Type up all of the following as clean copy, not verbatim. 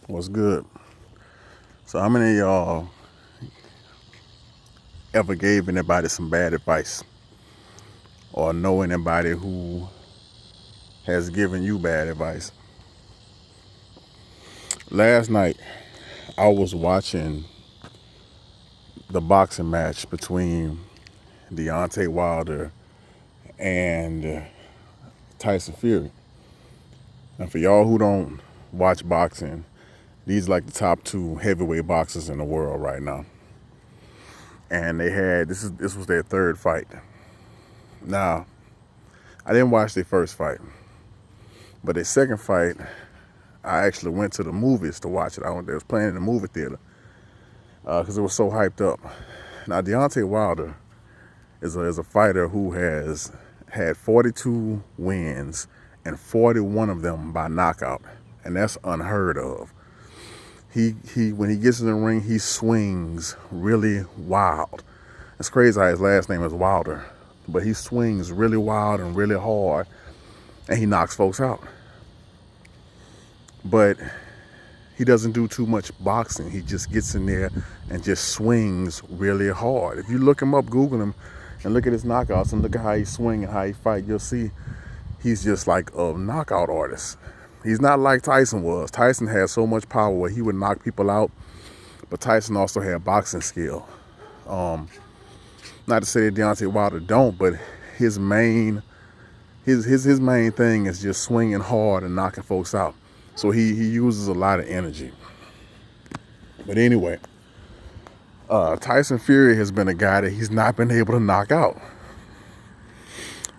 What's good? So how many of y'all ever gave anybody some bad advice or know anybody who has given you bad advice? Last night I was watching the boxing match between Deontay Wilder and Tyson Fury. And for y'all who don't watch boxing, these are like the top two heavyweight boxers in the world right now. And they had this was their third fight. Now, I didn't watch their first fight, but their second fight, I actually went to the movies to watch it. They was playing in the movie theater because it was so hyped up. Now, Deontay Wilder is a fighter who has had 42 wins and 41 of them by knockout, and that's unheard of. He when he gets in the ring, he swings really wild. It's crazy how his last name is Wilder, but he swings really wild and really hard, and he knocks folks out. But he doesn't do too much boxing. He just gets in there and just swings really hard. If you look him up, Google him, and look at his knockouts and look at how he swing and how he fight, you'll see he's just like a knockout artist. He's not like Tyson was. Tyson had so much power where he would knock people out, but Tyson also had boxing skill. Not to say that Deontay Wilder don't, but his main thing is just swinging hard and knocking folks out. So he uses a lot of energy. But anyway, Tyson Fury has been a guy that he's not been able to knock out.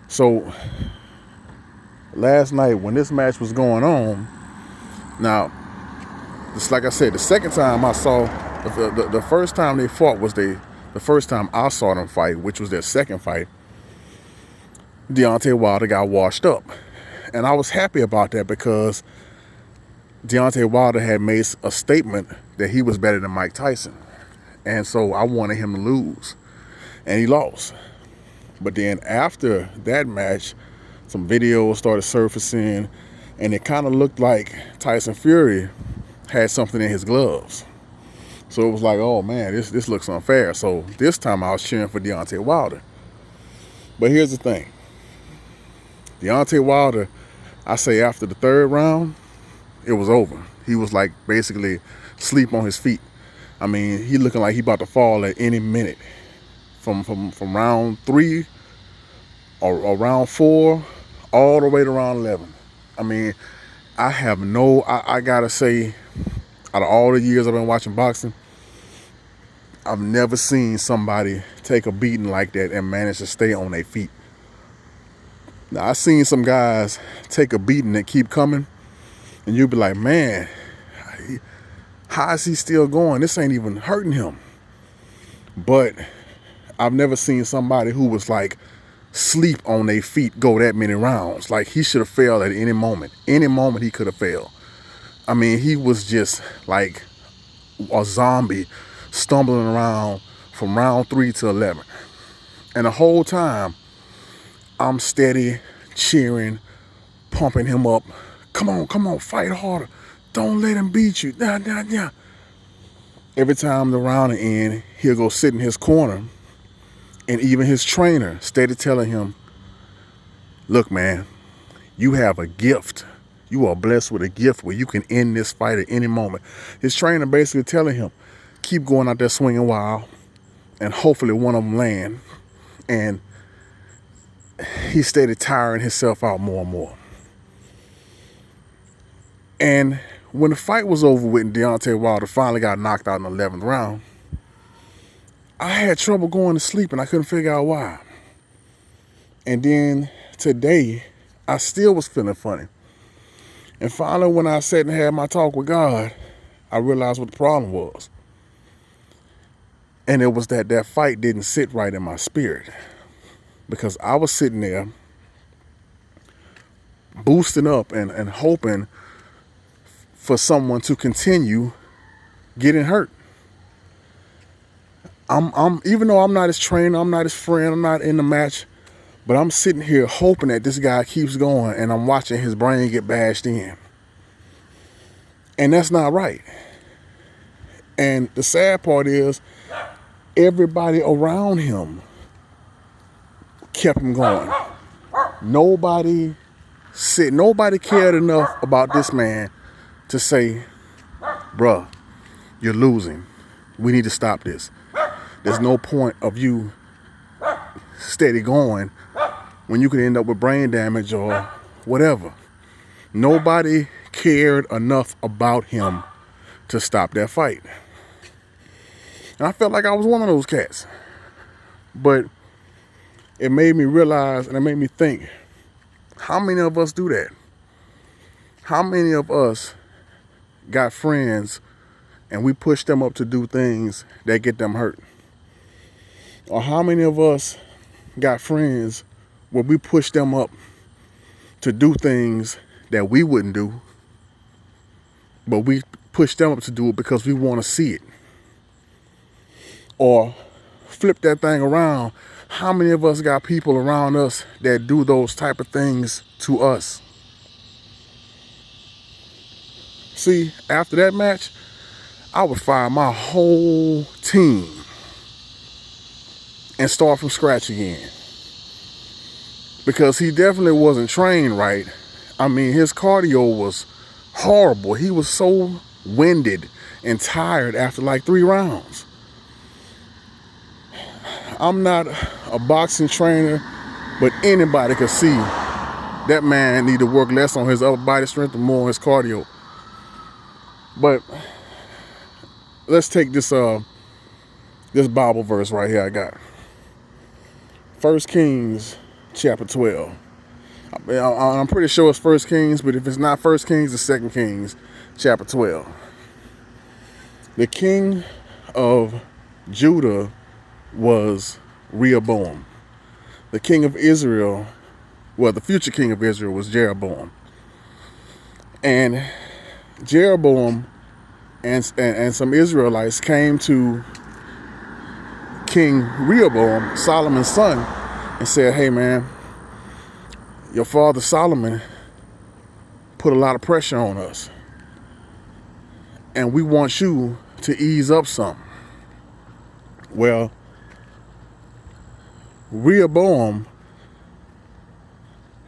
So last night when this match was going on, now, just like I said, the second time I saw, the first time they fought was the first time I saw them fight, which was their second fight. Deontay Wilder got washed up. And I was happy about that because Deontay Wilder had made a statement that he was better than Mike Tyson. And so I wanted him to lose. And he lost. But then after that match, some videos started surfacing, and it kind of looked like Tyson Fury had something in his gloves. So it was like, oh man, this looks unfair. So this time I was cheering for Deontay Wilder. But here's the thing. Deontay Wilder, I say after the third round, it was over. He was like basically asleep on his feet. I mean, he looking like he about to fall at any minute. From round 3 or round 4 all the way to round 11. I mean, I gotta say, out of all the years I've been watching boxing, I've never seen somebody take a beating like that and manage to stay on their feet. Now, I've seen some guys take a beating and keep coming, and you'll be like, man, how is he still going? This ain't even hurting him. But I've never seen somebody who was like sleep on their feet go that many rounds. Like he should have failed at any moment. Any moment he could have failed. I mean, he was just like a zombie stumbling around from round 3 to 11. And the whole time, I'm steady cheering, pumping him up. Come on, fight harder. Don't let him beat you. Yeah. Every time the round ends, he'll go sit in his corner, and even his trainer steady telling him, look, man, you have a gift. You are blessed with a gift where you can end this fight at any moment. His trainer basically telling him, keep going out there swinging wild, and hopefully one of them land. And he steady tiring himself out more and more. And when the fight was over with and Deontay Wilder finally got knocked out in the 11th round, I had trouble going to sleep and I couldn't figure out why. And then today, I still was feeling funny. And finally, when I sat and had my talk with God, I realized what the problem was. And it was that fight didn't sit right in my spirit. Because I was sitting there boosting up and hoping for someone to continue getting hurt. I'm even though I'm not his trainer, I'm not his friend, I'm not in the match, but I'm sitting here hoping that this guy keeps going, and I'm watching his brain get bashed in. And that's not right. And the sad part is everybody around him kept him going. Nobody cared enough about this man to say, bruh, you're losing. We need to stop this. There's no point of you steady going when you could end up with brain damage or whatever. Nobody cared enough about him to stop that fight. And I felt like I was one of those cats. But it made me realize and it made me think, how many of us do that? How many of us got friends and we push them up to do things that get them hurt? Or how many of us got friends where we push them up to do things that we wouldn't do, but we push them up to do it because we want to see it? Or flip that thing around, how many of us got people around us that do those type of things to us? See, after that match, I would fire my whole team and start from scratch again. Because he definitely wasn't trained right. I mean, his cardio was horrible. He was so winded and tired after like 3 rounds. I'm not a boxing trainer, but anybody could see that man need to work less on his upper body strength and more on his cardio. But let's take this Bible verse right here I got. 1 Kings chapter 12. I'm pretty sure it's 1 Kings, but if it's not 1 Kings, it's 2 Kings chapter 12. The king of Judah was Rehoboam. The king of Israel, well, the future king of Israel was Jeroboam. And Jeroboam and some Israelites came to King Rehoboam, Solomon's son, and said, hey man, your father Solomon put a lot of pressure on us, and we want you to ease up some. Well, Rehoboam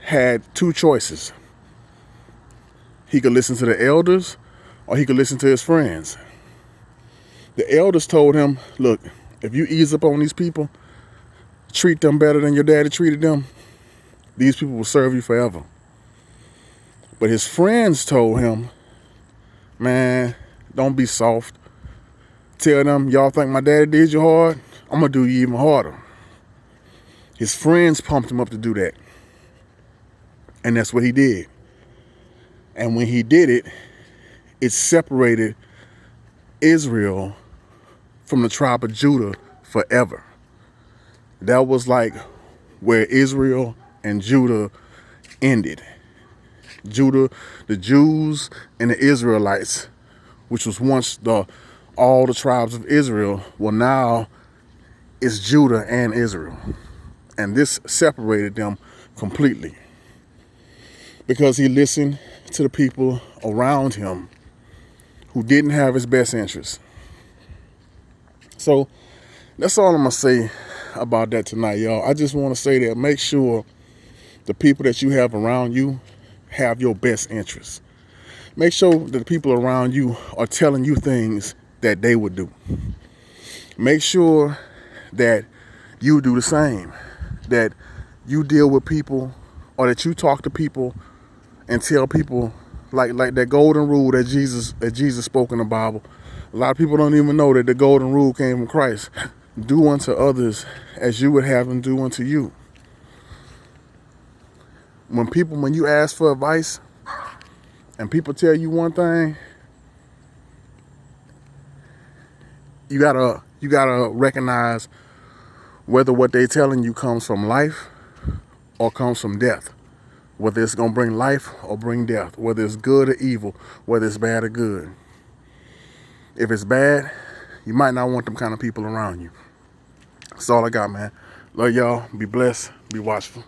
had 2 choices. He could listen to the elders or he could listen to his friends. The elders told him, look, if you ease up on these people, treat them better than your daddy treated them, these people will serve you forever. But his friends told him, man, don't be soft. Tell them, y'all think my daddy did you hard? I'm going to do you even harder. His friends pumped him up to do that. And that's what he did. And when he did it, it separated Israel from the tribe of Judah forever. That was like where Israel and Judah ended. Judah, the Jews and the Israelites, which was once all the tribes of Israel, well now it's Judah and Israel. And this separated them completely because he listened to the people around him who didn't have his best interests. So that's all I'm going to say about that tonight, y'all. I just want to say that make sure the people that you have around you have your best interests. Make sure that the people around you are telling you things that they would do. Make sure that you do the same, that you deal with people or that you talk to people and tell people like that golden rule that Jesus spoke in the Bible. A lot of people don't even know that the golden rule came from Christ. Do unto others as you would have them do unto you. When you ask for advice and people tell you one thing, you gotta recognize whether what they're telling you comes from life or comes from death. Whether it's gonna bring life or bring death, whether it's good or evil, whether it's bad or good. If it's bad, you might not want them kind of people around you. That's all I got, man. Love y'all. Be blessed. Be watchful.